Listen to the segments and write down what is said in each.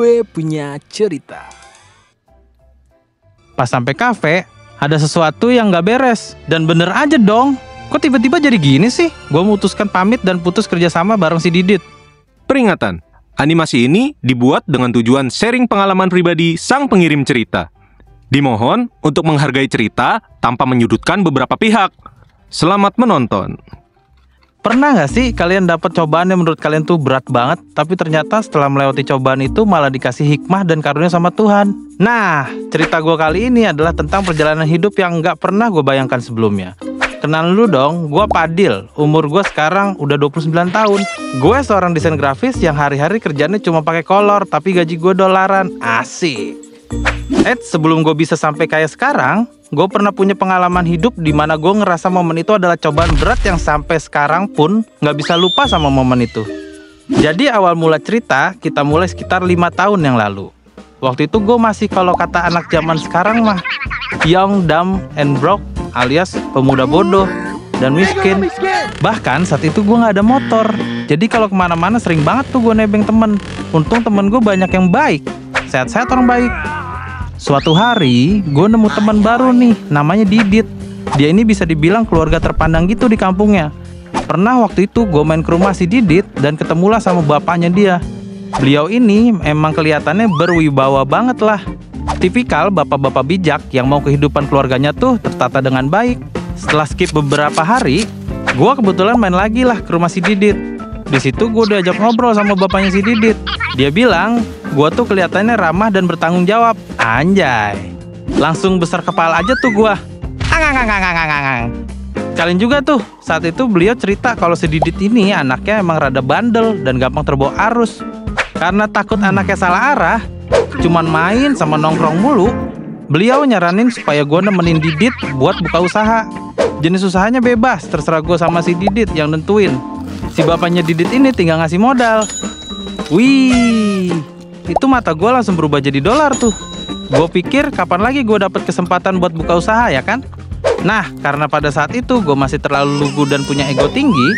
Gue punya cerita. Pas sampai kafe, ada sesuatu yang gak beres. Dan bener aja dong, kok tiba-tiba jadi gini sih? Gue memutuskan pamit dan putus kerjasama bareng si Didit. Peringatan, animasi ini dibuat dengan tujuan sharing pengalaman pribadi sang pengirim cerita. Dimohon untuk menghargai cerita tanpa menyudutkan beberapa pihak. Selamat menonton. Pernah gak sih kalian dapat cobaan yang menurut kalian tuh berat banget, tapi ternyata setelah melewati cobaan itu malah dikasih hikmah dan karunia sama Tuhan? Nah, cerita gue kali ini adalah tentang perjalanan hidup yang gak pernah gue bayangkan sebelumnya. Kenal dulu dong, gue Padil, umur gue sekarang udah 29 tahun. Gue seorang desain grafis yang hari-hari kerjanya cuma pakai kolor, tapi gaji gue dolaran. Asik. Sebelum gue bisa sampai kayak sekarang, gue pernah punya pengalaman hidup di mana gue ngerasa momen itu adalah cobaan berat yang sampai sekarang pun gak bisa lupa sama momen itu. Jadi awal mula cerita kita mulai sekitar 5 tahun yang lalu. Waktu itu gue masih kalau kata anak zaman sekarang mah young, dumb, and broke, alias pemuda bodoh dan miskin. Bahkan saat itu gue gak ada motor. Jadi kalau kemana-mana sering banget tuh gue nebeng temen. Untung temen gue banyak yang baik, sehat-sehat orang baik. Suatu hari, gue nemu teman baru nih, namanya Didit. Dia ini bisa dibilang keluarga terpandang gitu di kampungnya. Pernah waktu itu gue main ke rumah si Didit dan ketemulah sama bapaknya dia. Beliau ini emang kelihatannya berwibawa banget lah. Tipikal bapak-bapak bijak yang mau kehidupan keluarganya tuh tertata dengan baik. Setelah skip beberapa hari, gue kebetulan main lagi lah ke rumah si Didit. Di situ gue diajak ngobrol sama bapaknya si Didit. Dia bilang, gue tuh kelihatannya ramah dan bertanggung jawab. Anjay. Langsung besar kepala aja tuh gue. Kalian juga tuh, saat itu beliau cerita kalau si Didit ini anaknya emang rada bandel dan gampang terbawa arus. Karena takut anaknya salah arah, cuman main sama nongkrong mulu, beliau nyaranin supaya gue nemenin Didit buat buka usaha. Jenis usahanya bebas, terserah gue sama si Didit yang nentuin. Si bapaknya Didit ini tinggal ngasih modal. Wih, itu mata gue langsung berubah jadi dolar tuh. Gue pikir kapan lagi gue dapet kesempatan buat buka usaha ya kan? Nah, karena pada saat itu gue masih terlalu lugu dan punya ego tinggi,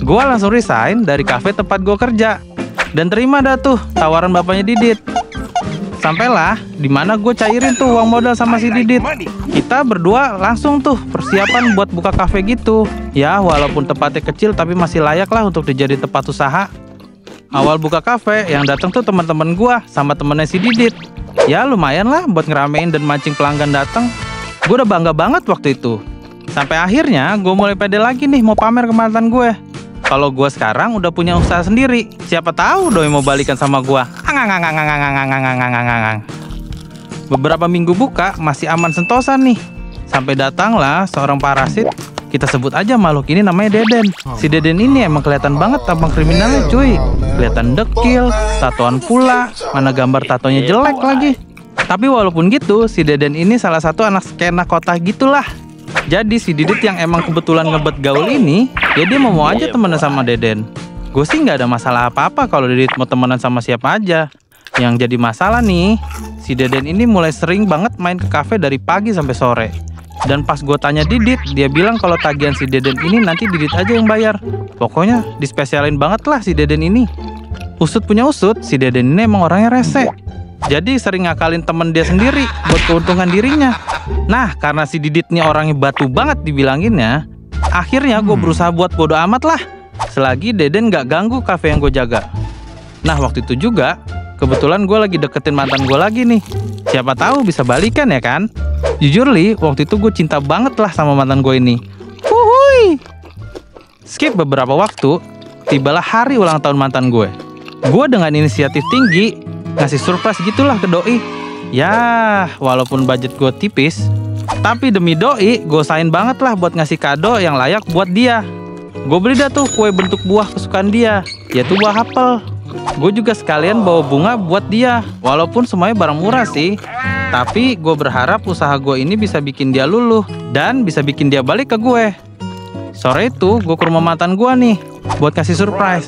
gue langsung resign dari kafe tempat gue kerja. Dan terima dah tuh tawaran bapaknya Didit. Sampailah dimana gue cairin tuh uang modal sama si Didit. Kita berdua langsung tuh persiapan buat buka kafe gitu. Ya walaupun tempatnya kecil tapi masih layak lah untuk dijadiin tempat usaha. Awal buka kafe yang datang tuh teman-teman gue sama temennya si Didit. Ya lumayan lah buat ngeramein dan mancing pelanggan datang. Gue udah bangga banget waktu itu. Sampai akhirnya gue mulai pede lagi nih mau pamer ke mantan gue. Kalau gue sekarang udah punya usaha sendiri, siapa tahu doi mau balikan sama gue. Beberapa minggu buka masih aman sentosa nih. Sampai datanglah seorang parasit. Kita sebut aja makhluk ini namanya Deden. Si Deden ini emang kelihatan banget tampang kriminalnya cuy. Kelihatan dekil, tatoan pula, mana gambar tatonya jelek lagi. Tapi walaupun gitu, si Deden ini salah satu anak skena kota gitulah. Jadi si Didit yang emang kebetulan ngebet gaul ini, ya dia mau aja temenan sama Deden. Gue sih nggak ada masalah apa-apa kalau Didit mau temenan sama siapa aja. Yang jadi masalah nih, si Deden ini mulai sering banget main ke kafe dari pagi sampai sore. Dan pas gue tanya Didit, dia bilang kalau tagihan si Deden ini nanti Didit aja yang bayar. Pokoknya dispesialin banget lah si Deden ini. Usut punya usut, si Deden ini emang orangnya rese. Jadi sering ngakalin temen dia sendiri buat keuntungan dirinya. Nah karena si Didit ini orangnya batu banget dibilanginnya, akhirnya gue berusaha buat bodo amat lah. Selagi Deden gak ganggu kafe yang gue jaga. Nah waktu itu juga, kebetulan gue lagi deketin mantan gue lagi nih. Siapa tahu bisa balikan ya kan? Jujur Li, waktu itu gue cinta banget lah sama mantan gue ini. Wuhui. Skip beberapa waktu, tibalah hari ulang tahun mantan gue. Gue dengan inisiatif tinggi ngasih surprise gitulah ke doi. Ya, walaupun budget gue tipis, tapi demi doi, gue usahain banget lah buat ngasih kado yang layak buat dia. Gue beli dah tuh kue bentuk buah kesukaan dia, yaitu buah apel. Gue juga sekalian bawa bunga buat dia, walaupun semuanya barang murah sih. Tapi gue berharap usaha gue ini bisa bikin dia luluh dan bisa bikin dia balik ke gue. Sore itu gue ke rumah mantan gue nih buat kasih surprise.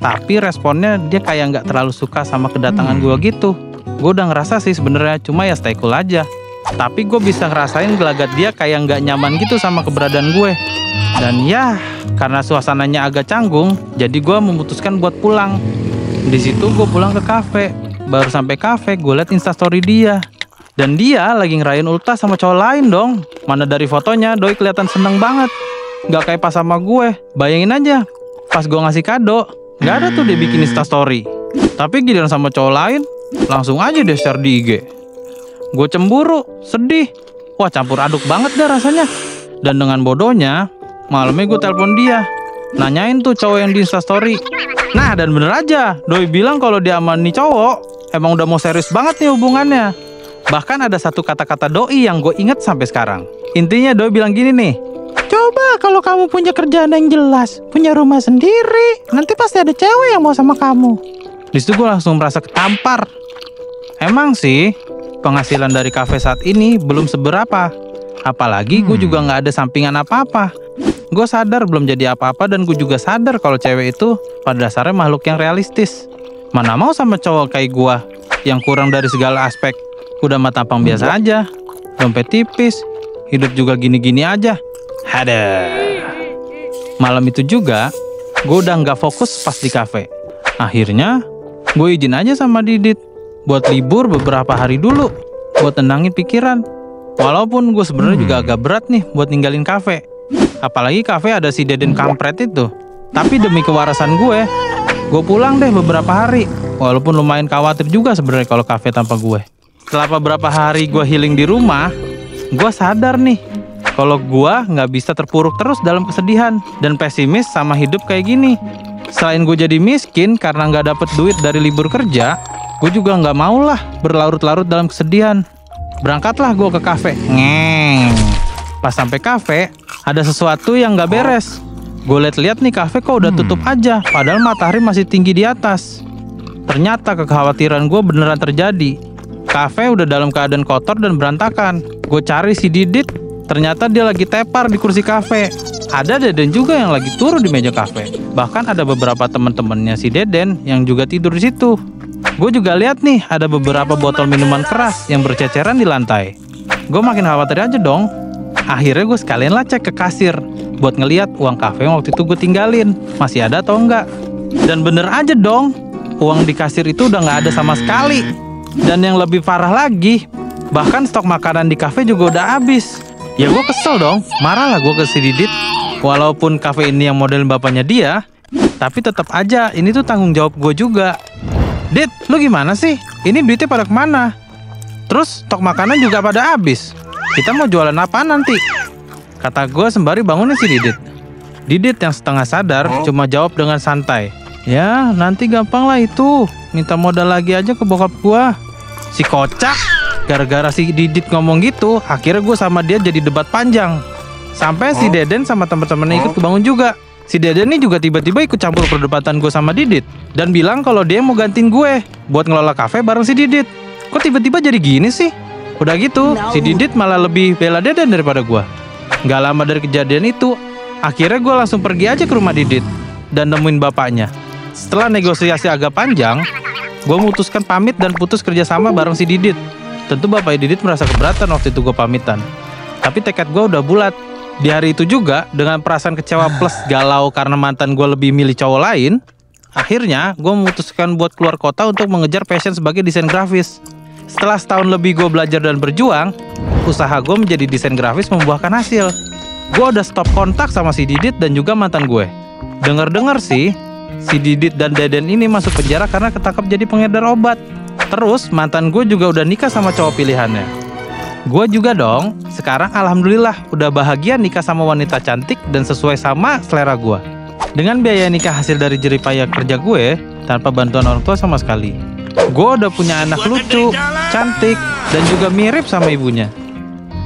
Tapi responnya dia kayak nggak terlalu suka sama kedatangan gue gitu. Gue udah ngerasa sih sebenarnya, cuma ya stay cool aja. Tapi gue bisa ngerasain gelagat dia kayak nggak nyaman gitu sama keberadaan gue. Dan ya karena suasananya agak canggung, jadi gue memutuskan buat pulang. Di situ gue pulang ke kafe. baru sampai kafe, gue liat instastory dia. Dan dia lagi ngerayain ultah sama cowok lain dong. Mana dari fotonya, doi kelihatan seneng banget. Gak kayak pas sama gue. Bayangin aja, pas gue ngasih kado, gak ada tuh dia bikin instastory. Tapi giliran sama cowok lain, langsung aja dia share di IG. Gue cemburu, sedih. Wah, campur aduk banget dah rasanya. Dan dengan bodohnya, malamnya gue telepon dia, nanyain tuh cowok yang di instastory. Nah, dan bener aja, doi bilang kalau dia sama nih cowok emang udah mau serius banget nih hubungannya. Bahkan ada satu kata-kata doi yang gue inget sampai sekarang. Intinya doi bilang gini nih, coba kalau kamu punya kerjaan yang jelas, punya rumah sendiri, nanti pasti ada cewek yang mau sama kamu. Di situ gue langsung merasa ketampar. Emang sih, penghasilan dari kafe saat ini belum seberapa. Apalagi gue juga nggak ada sampingan apa-apa. Gue sadar belum jadi apa-apa dan gue juga sadar kalau cewek itu pada dasarnya makhluk yang realistis. Mana mau sama cowok kayak gue yang kurang dari segala aspek. Udah mah tampang biasa aja, dompet tipis, hidup juga gini-gini aja. Ada. Malam itu juga, gue udah nggak fokus pas di kafe. Akhirnya, gue izin aja sama Didit buat libur beberapa hari dulu, buat tenangin pikiran. Walaupun gue sebenarnya juga agak berat nih buat ninggalin kafe. Apalagi kafe ada si Deden kampret itu. Tapi demi kewarasan gue pulang deh beberapa hari. Walaupun lumayan khawatir juga sebenarnya kalau kafe tanpa gue. Setelah beberapa hari gue healing di rumah, gue sadar nih kalau gue nggak bisa terpuruk terus dalam kesedihan dan pesimis sama hidup kayak gini. Selain gue jadi miskin karena nggak dapet duit dari libur kerja, gue juga nggak mau lah berlarut-larut dalam kesedihan. Berangkatlah gue ke kafe. Pas sampai kafe, ada sesuatu yang nggak beres. Gue liat-liat nih kafe kok udah tutup aja, padahal matahari masih tinggi di atas. Ternyata kekhawatiran gue beneran terjadi. Kafe udah dalam keadaan kotor dan berantakan. Gue cari si Didit, ternyata dia lagi tepar di kursi kafe. Ada Deden juga yang lagi turun di meja kafe. Bahkan ada beberapa teman-temannya si Deden yang juga tidur di situ. Gue juga lihat nih ada beberapa botol minuman keras yang berceceran di lantai. Gue makin khawatir aja dong. Akhirnya gue sekalian lah cek ke kasir buat ngeliat uang kafe yang waktu itu gue tinggalin masih ada atau enggak. Dan bener aja dong, uang di kasir itu udah nggak ada sama sekali. Dan yang lebih parah lagi, bahkan stok makanan di kafe juga udah habis. Ya gue kesel dong, marah lah gue ke si Didit. Walaupun kafe ini yang modelin bapaknya dia, tapi tetap aja ini tuh tanggung jawab gue juga. Dit, lu gimana sih? Ini duitnya pada kemana? Terus stok makanan juga pada habis. Kita mau jualan apa nanti? Kata gue sembari bangunin si Didit. Didit yang setengah sadar cuma jawab dengan santai. Ya nanti gampang lah itu. Minta modal lagi aja ke bokap gue. Si kocak. Gara-gara si Didit ngomong gitu, akhirnya gue sama dia jadi debat panjang. Sampai si Deden sama teman-temannya ikut kebangun juga. Si Deden nih juga tiba-tiba ikut campur perdebatan gue sama Didit. Dan bilang kalau dia mau gantiin gue buat ngelola kafe bareng si Didit. Kok tiba-tiba jadi gini sih? Udah gitu, si Didit malah lebih bela Deden daripada gue. Gak lama dari kejadian itu, akhirnya gue langsung pergi aja ke rumah Didit dan nemuin bapaknya. Setelah negosiasi agak panjang, gue memutuskan pamit dan putus kerjasama bareng si Didit. Tentu bapak Didit merasa keberatan waktu itu gue pamitan. Tapi tekad gue udah bulat. Di hari itu juga, dengan perasaan kecewa plus galau karena mantan gue lebih milih cowok lain, akhirnya gue memutuskan buat keluar kota untuk mengejar passion sebagai desain grafis. Setelah setahun lebih gue belajar dan berjuang, usaha gue menjadi desain grafis membuahkan hasil. Gue udah stop kontak sama si Didit dan juga mantan gue. Dengar-dengar sih, si Didit dan Deden ini masuk penjara karena ketangkap jadi pengedar obat. Terus mantan gue juga udah nikah sama cowok pilihannya. Gue juga dong, sekarang alhamdulillah udah bahagia nikah sama wanita cantik dan sesuai sama selera gue. Dengan biaya nikah hasil dari jeripaya kerja gue, tanpa bantuan orang tua sama sekali. Gue udah punya anak lucu, cantik, dan juga mirip sama ibunya.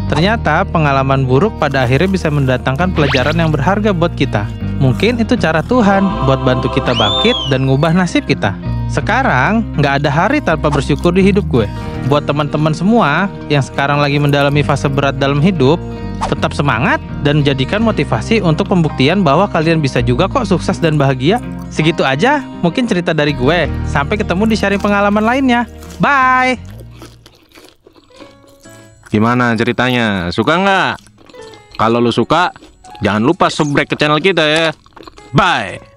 Ternyata pengalaman buruk pada akhirnya bisa mendatangkan pelajaran yang berharga buat kita. Mungkin itu cara Tuhan buat bantu kita bangkit dan ngubah nasib kita. Sekarang nggak ada hari tanpa bersyukur di hidup gue. Buat teman-teman semua yang sekarang lagi mendalami fase berat dalam hidup, tetap semangat dan jadikan motivasi untuk pembuktian bahwa kalian bisa juga kok sukses dan bahagia. Segitu aja mungkin cerita dari gue. Sampai ketemu di sharing pengalaman lainnya. Bye! Gimana ceritanya? Suka nggak? Kalau lu suka, jangan lupa subscribe ke channel kita ya. Bye!